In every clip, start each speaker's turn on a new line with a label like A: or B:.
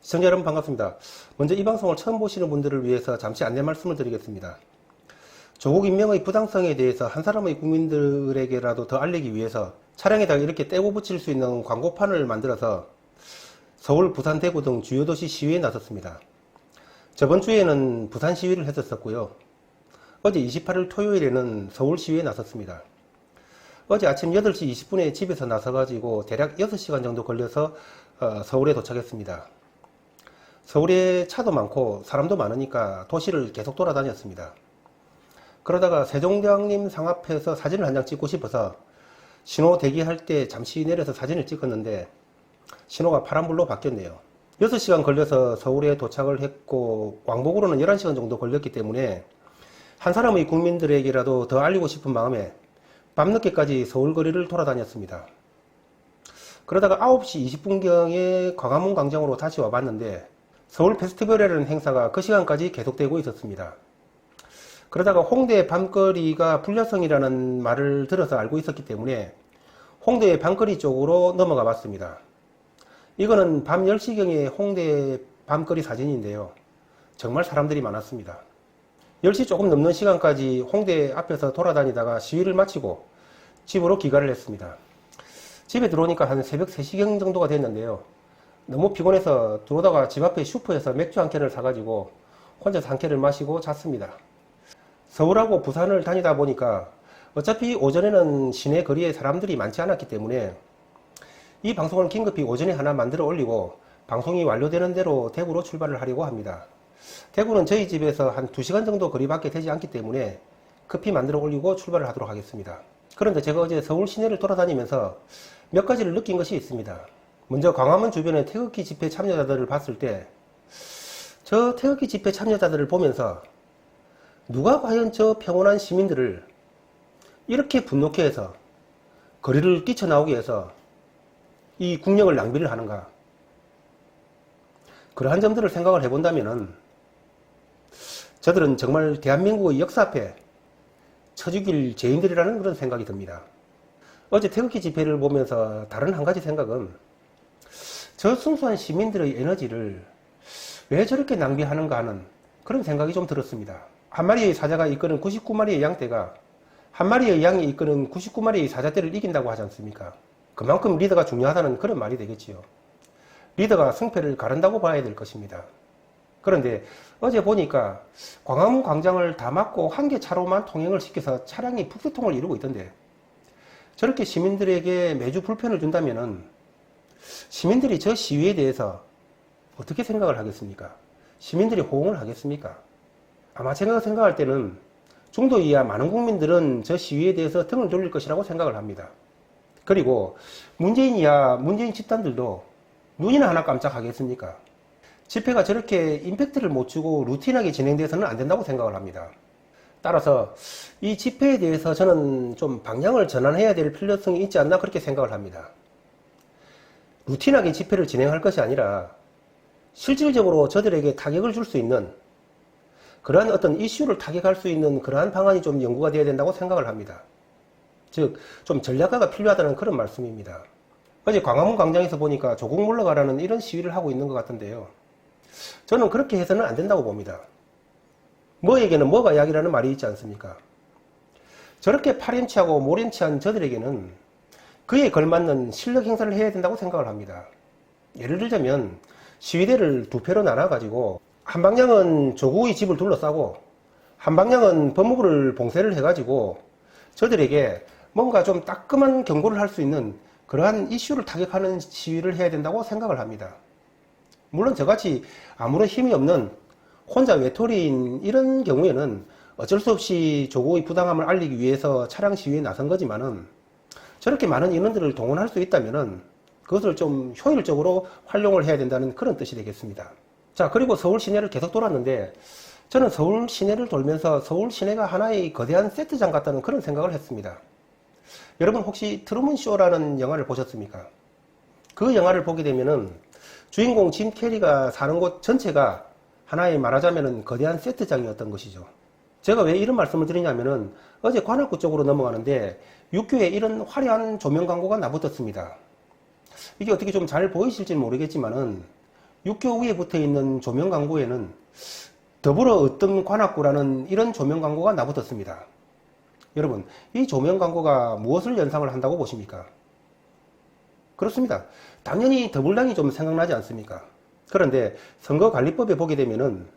A: 시청자 여러분 반갑습니다. 먼저 이 방송을 처음 보시는 분들을 위해서 잠시 안내 말씀을 드리겠습니다. 조국 임명의 부당성에 대해서 한 사람의 국민들에게라도 더 알리기 위해서 차량에다가 이렇게 떼고 붙일 수 있는 광고판을 만들어서 서울, 부산, 대구 등 주요 도시 시위에 나섰습니다. 저번 주에는 부산 시위를 했었고요. 어제 28일 토요일에는 서울 시위에 나섰습니다. 어제 아침 8시 20분에 집에서 나서가지고 대략 6시간 정도 걸려서 서울에 도착했습니다. 서울에 차도 많고 사람도 많으니까 도시를 계속 돌아다녔습니다. 그러다가 세종대왕님 상 앞에서 사진을 한 장 찍고 싶어서 신호 대기할 때 잠시 내려서 사진을 찍었는데 신호가 파란불로 바뀌었네요. 6시간 걸려서 서울에 도착을 했고 왕복으로는 11시간 정도 걸렸기 때문에 한 사람의 국민들에게라도 더 알리고 싶은 마음에 밤늦게까지 서울 거리를 돌아다녔습니다. 그러다가 9시 20분경에 광화문 광장으로 다시 와봤는데 서울 페스티벌이라는 행사가 그 시간까지 계속되고 있었습니다. 그러다가 홍대 밤거리가 불야성이라는 말을 들어서 알고 있었기 때문에 홍대 밤거리 쪽으로 넘어가 봤습니다. 이거는 밤 10시경에 홍대 밤거리 사진인데요. 정말 사람들이 많았습니다. 10시 조금 넘는 시간까지 홍대 앞에서 돌아다니다가 시위를 마치고 집으로 귀가를 했습니다. 집에 들어오니까 한 새벽 3시경 정도가 됐는데요. 너무 피곤해서 들어오다가 집 앞에 슈퍼에서 맥주 한 캔을 사가지고 혼자서 한 캔을 마시고 잤습니다. 서울하고 부산을 다니다 보니까 어차피 오전에는 시내 거리에 사람들이 많지 않았기 때문에 이 방송을 긴급히 오전에 하나 만들어 올리고 방송이 완료되는 대로 대구로 출발을 하려고 합니다. 대구는 저희 집에서 한 2시간 정도 거리밖에 되지 않기 때문에 급히 만들어 올리고 출발을 하도록 하겠습니다. 그런데 제가 어제 서울 시내를 돌아다니면서 몇 가지를 느낀 것이 있습니다. 먼저 광화문 주변의 태극기 집회 참여자들을 봤을 때 저 태극기 집회 참여자들을 보면서 누가 과연 저 평온한 시민들을 이렇게 분노케 해서 거리를 뛰쳐나오게 해서 이 국력을 낭비를 하는가. 그러한 점들을 생각을 해본다면은 저들은 정말 대한민국의 역사 앞에 처죽일 죄인들이라는 그런 생각이 듭니다. 어제 태극기 집회를 보면서 다른 한 가지 생각은 저 순수한 시민들의 에너지를 왜 저렇게 낭비하는가 하는 그런 생각이 좀 들었습니다. 한 마리의 사자가 이끄는 99마리의 양떼가 한 마리의 양이 이끄는 99마리의 사자떼를 이긴다고 하지 않습니까? 그만큼 리더가 중요하다는 그런 말이 되겠지요. 리더가 승패를 가른다고 봐야 될 것입니다. 그런데 어제 보니까 광화문 광장을 다 막고 한 개 차로만 통행을 시켜서 차량이 북새통을 이루고 있던데 저렇게 시민들에게 매주 불편을 준다면은 시민들이 저 시위에 대해서 어떻게 생각을 하겠습니까? 시민들이 호응을 하겠습니까? 아마 제가 생각할 때는 중도 이하 많은 국민들은 저 시위에 대해서 등을 돌릴 것이라고 생각을 합니다. 그리고 문재인 이하 문재인 집단들도 눈이나 하나 깜짝하겠습니까? 집회가 저렇게 임팩트를 못 주고 루틴하게 진행돼서는 안 된다고 생각을 합니다. 따라서 이 집회에 대해서 저는 좀 방향을 전환해야 될 필요성이 있지 않나 그렇게 생각을 합니다. 루틴하게 집회를 진행할 것이 아니라 실질적으로 저들에게 타격을 줄 수 있는 그러한 어떤 이슈를 타격할 수 있는 그러한 방안이 좀 연구가 되어야 된다고 생각을 합니다. 즉, 좀 전략가가 필요하다는 그런 말씀입니다. 어제 광화문 광장에서 보니까 조국 물러가라는 이런 시위를 하고 있는 것 같은데요. 저는 그렇게 해서는 안 된다고 봅니다. 뭐에게는 뭐가 약이라는 말이 있지 않습니까? 저렇게 파렴치하고 모렴치한 저들에게는 그에 걸맞는 실력 행사를 해야 된다고 생각을 합니다. 예를 들자면 시위대를 두 패로 나눠가지고 한 방향은 조국의 집을 둘러싸고 한 방향은 법무부를 봉쇄를 해가지고 저들에게 뭔가 좀 따끔한 경고를 할 수 있는 그러한 이슈를 타격하는 시위를 해야 된다고 생각을 합니다. 물론 저같이 아무런 힘이 없는 혼자 외톨이인 이런 경우에는 어쩔 수 없이 조국의 부당함을 알리기 위해서 차량 시위에 나선 거지만은 저렇게 많은 인원들을 동원할 수 있다면은 그것을 좀 효율적으로 활용을 해야 된다는 그런 뜻이 되겠습니다. 자, 그리고 서울 시내를 계속 돌았는데 저는 서울 시내를 돌면서 서울 시내가 하나의 거대한 세트장 같다는 그런 생각을 했습니다. 여러분 혹시 트루먼 쇼라는 영화를 보셨습니까? 그 영화를 보게 되면은 주인공 짐 캐리가 사는 곳 전체가 하나의 말하자면은 거대한 세트장이었던 것이죠. 제가 왜 이런 말씀을 드리냐면은 어제 관악구 쪽으로 넘어가는데 육교에 이런 화려한 조명 광고가 나붙었습니다. 이게 어떻게 좀 잘 보이실지 모르겠지만은 육교 위에 붙어 있는 조명 광고에는 더불어 어떤 관악구라는 이런 조명 광고가 나붙었습니다. 여러분, 이 조명 광고가 무엇을 연상을 한다고 보십니까? 그렇습니다. 당연히 더불당이 좀 생각나지 않습니까? 그런데 선거관리법에 보게 되면은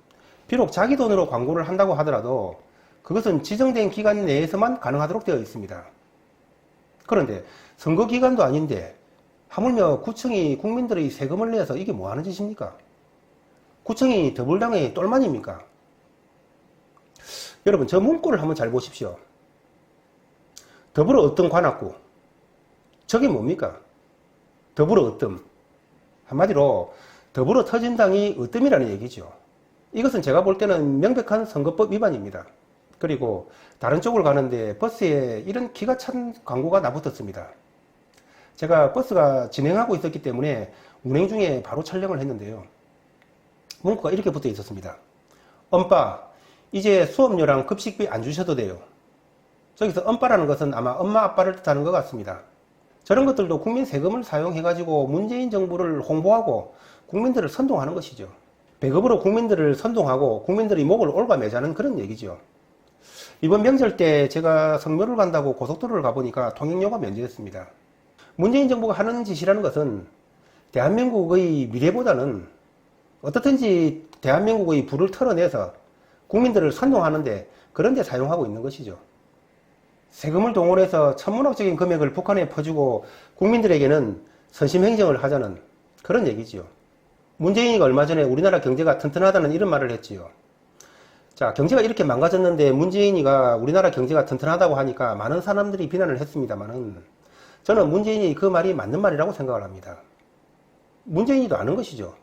A: 비록 자기 돈으로 광고를 한다고 하더라도 그것은 지정된 기간 내에서만 가능하도록 되어 있습니다. 그런데 선거 기간도 아닌데 하물며 구청이 국민들의 세금을 내서 이게 뭐 하는 짓입니까? 구청이 더불당의 똘만입니까? 여러분, 저 문구를 한번 잘 보십시오. 더불어 어떤 관악구. 저게 뭡니까? 더불어 어뜸. 한마디로 더불어 터진당이 어뜸이라는 얘기죠. 이것은 제가 볼 때는 명백한 선거법 위반입니다. 그리고 다른 쪽을 가는데 버스에 이런 기가 찬 광고가 나붙었습니다. 제가 버스가 진행하고 있었기 때문에 운행 중에 바로 촬영을 했는데요. 문구가 이렇게 붙어 있었습니다. 엄빠, 이제 수업료랑 급식비 안 주셔도 돼요. 저기서 엄빠라는 것은 아마 엄마 아빠를 뜻하는 것 같습니다. 저런 것들도 국민 세금을 사용해가지고 문재인 정부를 홍보하고 국민들을 선동하는 것이죠. 배급으로 국민들을 선동하고 국민들의 목을 올가매자는 그런 얘기죠. 이번 명절 때 제가 성묘를 간다고 고속도로를 가보니까 통행료가 면제됐습니다. 문재인 정부가 하는 짓이라는 것은 대한민국의 미래보다는 어떻든지 대한민국의 불을 털어내서 국민들을 선동하는데 그런 데 사용하고 있는 것이죠. 세금을 동원해서 천문학적인 금액을 북한에 퍼주고 국민들에게는 선심행정을 하자는 그런 얘기지요. 문재인이가 얼마 전에 우리나라 경제가 튼튼하다는 이런 말을 했지요. 자, 경제가 이렇게 망가졌는데 문재인이가 우리나라 경제가 튼튼하다고 하니까 많은 사람들이 비난을 했습니다만은 저는 문재인이 그 말이 맞는 말이라고 생각을 합니다. 문재인이도 아는 것이죠.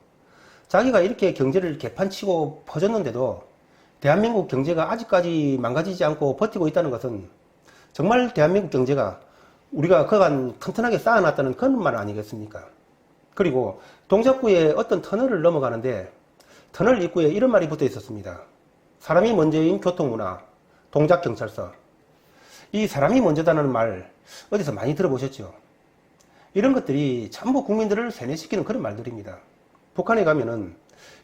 A: 자기가 이렇게 경제를 개판치고 퍼졌는데도 대한민국 경제가 아직까지 망가지지 않고 버티고 있다는 것은 정말 대한민국 경제가 우리가 그간 튼튼하게 쌓아놨다는 그런 말 아니겠습니까? 그리고 동작구에 어떤 터널을 넘어가는데 터널 입구에 이런 말이 붙어 있었습니다. 사람이 먼저인 교통문화, 동작경찰서. 이 사람이 먼저다는 말 어디서 많이 들어보셨죠? 이런 것들이 전부 국민들을 세뇌시키는 그런 말들입니다. 북한에 가면은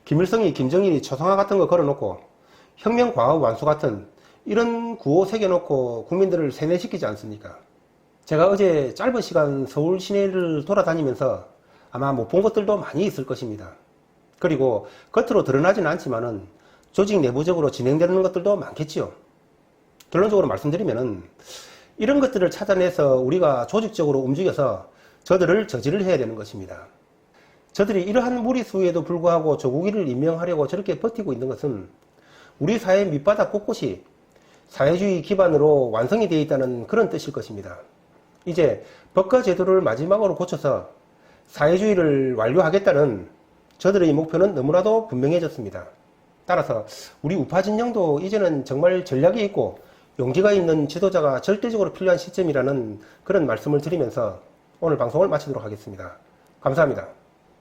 A: 김일성이 김정일이 초상화 같은 거 걸어놓고 혁명과학 완수 같은 이런 구호 새겨놓고 국민들을 세뇌시키지 않습니까? 제가 어제 짧은 시간 서울 시내를 돌아다니면서 아마 못 본 것들도 많이 있을 것입니다. 그리고 겉으로 드러나지는 않지만은 조직 내부적으로 진행되는 것들도 많겠지요. 결론적으로 말씀드리면은 이런 것들을 찾아내서 우리가 조직적으로 움직여서 저들을 저지를 해야 되는 것입니다. 저들이 이러한 무리수에도 불구하고 조국이를 임명하려고 저렇게 버티고 있는 것은 우리 사회 밑바닥 곳곳이 사회주의 기반으로 완성이 되어 있다는 그런 뜻일 것입니다. 이제 법과 제도를 마지막으로 고쳐서 사회주의를 완료하겠다는 저들의 목표는 너무나도 분명해졌습니다. 따라서 우리 우파 진영도 이제는 정말 전략이 있고 용기가 있는 지도자가 절대적으로 필요한 시점이라는 그런 말씀을 드리면서 오늘 방송을 마치도록 하겠습니다. 감사합니다.